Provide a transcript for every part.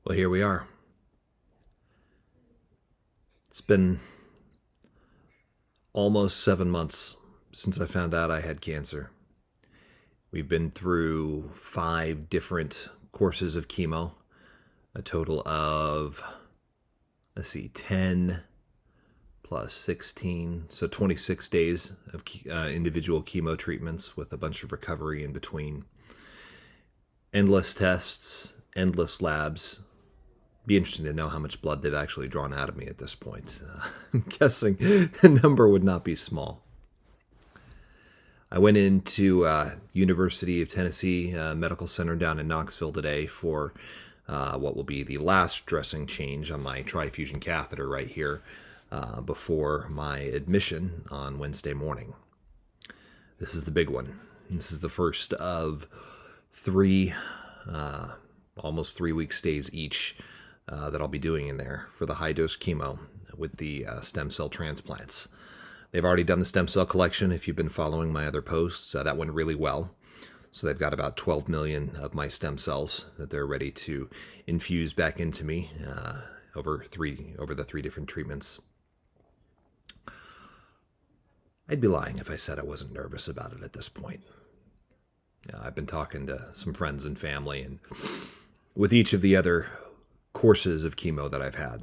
Well, here we are. It's been almost 7 months since I found out I had cancer. We've been through 5 different courses of chemo, a total of, 10 plus 16, so 26 days of individual chemo treatments with a bunch of recovery in between. Endless tests, endless labs. Be interesting to know how much blood they've actually drawn out of me at this point. I'm guessing the number would not be small. I went into University of Tennessee Medical Center down in Knoxville today for what will be the last dressing change on my trifusion catheter right here before my admission on Wednesday morning. This is the big one. This is the first of three, almost 3 week stays each that I'll be doing in there for the high dose chemo with the stem cell transplants. They've already done the stem cell collection. If you've been following my other posts, that went really well. So they've got about 12 million of my stem cells that they're ready to infuse back into me over the 3 different treatments. I'd be lying if I said I wasn't nervous about it at this point. I've been talking to some friends and family, and with each of the other courses of chemo that I've had,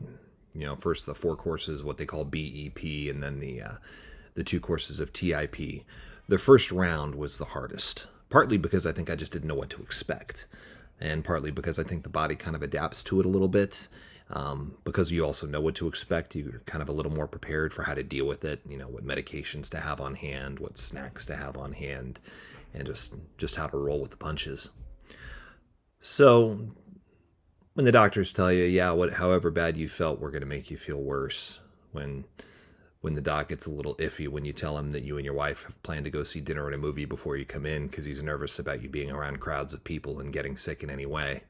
first the 4 courses, what they call BEP, and then the 2 courses of TIP. The first round was the hardest, partly because I think I just didn't know what to expect, and partly because I think the body kind of adapts to it a little bit. Because you also know what to expect, you're kind of a little more prepared for how to deal with it, what medications to have on hand, what snacks to have on hand, and just how to roll with the punches. So when the doctors tell you, however bad you felt, we're going to make you feel worse. When the doc gets a little iffy when you tell him that you and your wife have planned to go see dinner and a movie before you come in because he's nervous about you being around crowds of people and getting sick in any way.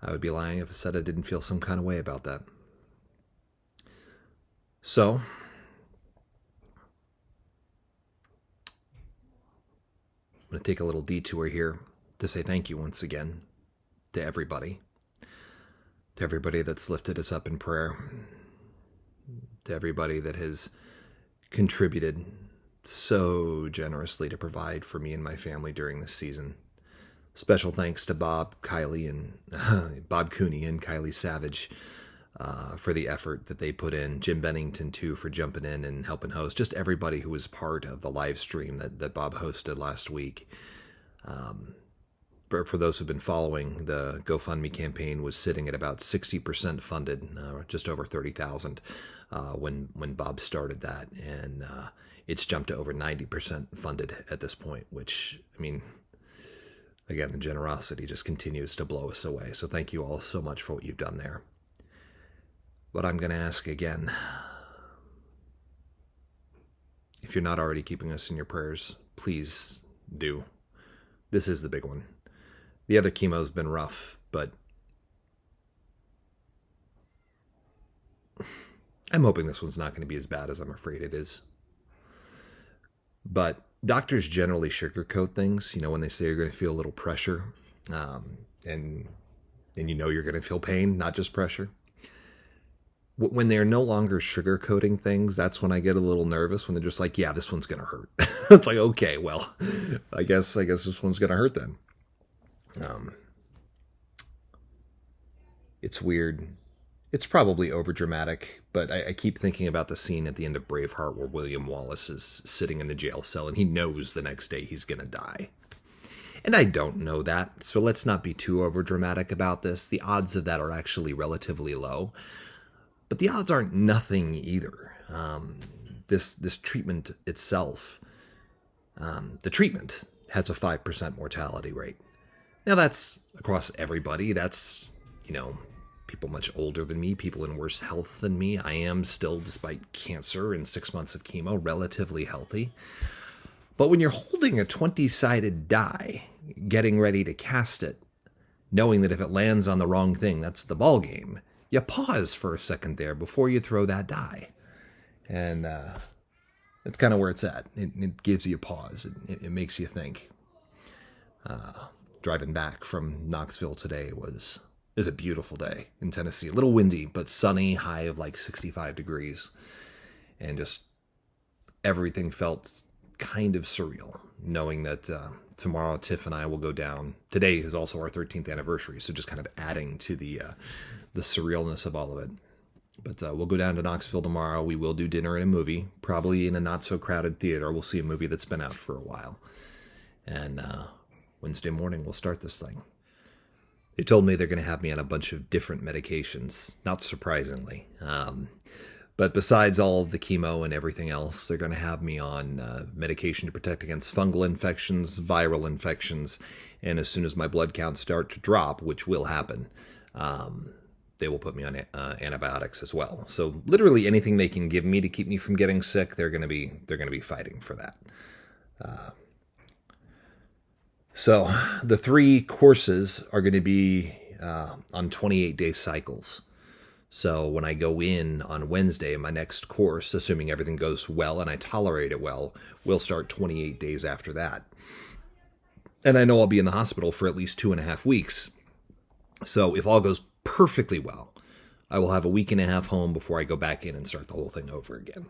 I would be lying if I said I didn't feel some kind of way about that. So, I'm going to take a little detour here to say thank you once again to everybody that's lifted us up in prayer, to everybody that has contributed so generously to provide for me and my family during this season. Special thanks to Bob Cooney and Kylie Savage for the effort that they put in. Jim Bennington, too, for jumping in and helping host. Just everybody who was part of the live stream that Bob hosted last week. For those who've been following, the GoFundMe campaign was sitting at about 60% funded, just over $30,000 when Bob started that. And it's jumped to over 90% funded at this point, which, again, the generosity just continues to blow us away. So thank you all so much for what you've done there. But I'm going to ask again, if you're not already keeping us in your prayers, please do. This is the big one. The other chemo's been rough, but I'm hoping this one's not going to be as bad as I'm afraid it is. But doctors generally sugarcoat things, when they say you're going to feel a little pressure, and you're going to feel pain, not just pressure. When they're no longer sugarcoating things, that's when I get a little nervous, when they're just like, yeah, this one's going to hurt. It's like, okay, well, I guess this one's going to hurt then. It's weird. It's probably overdramatic, but I keep thinking about the scene at the end of Braveheart where William Wallace is sitting in the jail cell and he knows the next day he's going to die. And I don't know that, so let's not be too overdramatic about this. The odds of that are actually relatively low, but the odds aren't nothing either. This treatment itself, the treatment has a 5% mortality rate. Now that's across everybody. That's, people much older than me, people in worse health than me. I am still, despite cancer and 6 months of chemo, relatively healthy. But when you're holding a 20-sided die, getting ready to cast it, knowing that if it lands on the wrong thing, that's the ball game, you pause for a second there before you throw that die. And It's kind of where it's at. It gives you a pause. It makes you think. Driving back from Knoxville today is a beautiful day in Tennessee. A little windy, but sunny, high of like 65 degrees. And just everything felt kind of surreal, knowing that tomorrow Tiff and I will go down. Today is also our 13th anniversary, so just kind of adding to the surrealness of all of it. But we'll go down to Knoxville tomorrow. We will do dinner and a movie, probably in a not-so-crowded theater. We'll see a movie that's been out for a while. And Wednesday morning, we'll start this thing. They told me they're going to have me on a bunch of different medications, not surprisingly. But besides all of the chemo and everything else, they're going to have me on medication to protect against fungal infections, viral infections, and as soon as my blood counts start to drop, which will happen, they will put me on antibiotics as well. So literally anything they can give me to keep me from getting sick, they're going to be fighting for that. So the 3 courses are going to be on 28-day cycles. So when I go in on Wednesday, my next course, assuming everything goes well and I tolerate it well, will start 28 days after that. And I know I'll be in the hospital for at least 2.5 weeks. So if all goes perfectly well, I will have a week and a half home before I go back in and start the whole thing over again.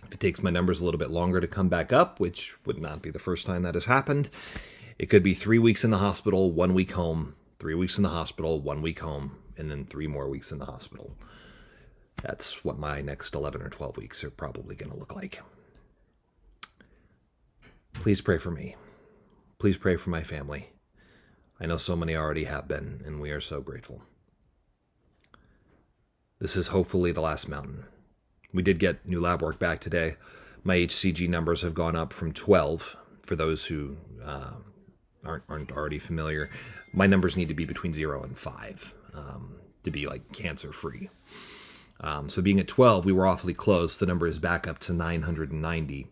If it takes my numbers a little bit longer to come back up, which would not be the first time that has happened, it could be 3 weeks in the hospital, 1 week home, 3 weeks in the hospital, 1 week home, and then 3 more weeks in the hospital. That's what my next 11 or 12 weeks are probably going to look like. Please pray for me. Please pray for my family. I know so many already have been, and we are so grateful. This is hopefully the last mountain. We did get new lab work back today. My HCG numbers have gone up from 12. For those who aren't already familiar, my numbers need to be between 0 and 5 to be like cancer-free. So being at 12, we were awfully close. The number is back up to 990,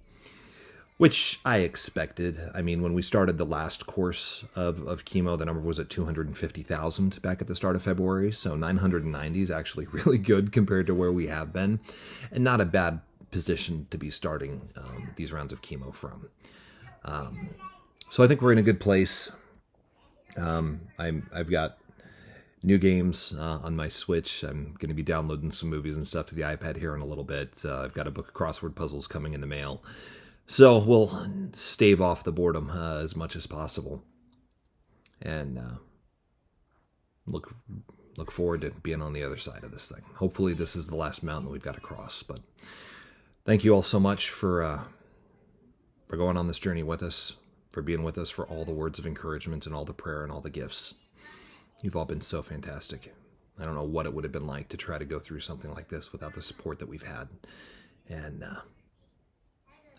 which I expected. I mean, when we started the last course of chemo, the number was at 250,000 back at the start of February. So 990 is actually really good compared to where we have been, and not a bad position to be starting these rounds of chemo from. So I think we're in a good place. I've got new games on my Switch. I'm going to be downloading some movies and stuff to the iPad here in a little bit. I've got a book of crossword puzzles coming in the mail. So we'll stave off the boredom as much as possible. And look forward to being on the other side of this thing. Hopefully this is the last mountain we've got to cross. But thank you all so much for going on this journey with us, for being with us, for all the words of encouragement and all the prayer and all the gifts. You've all been so fantastic. I don't know what it would have been like to try to go through something like this without the support that we've had. And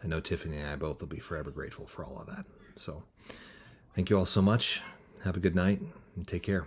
I know Tiffany and I both will be forever grateful for all of that. So thank you all so much. Have a good night and take care.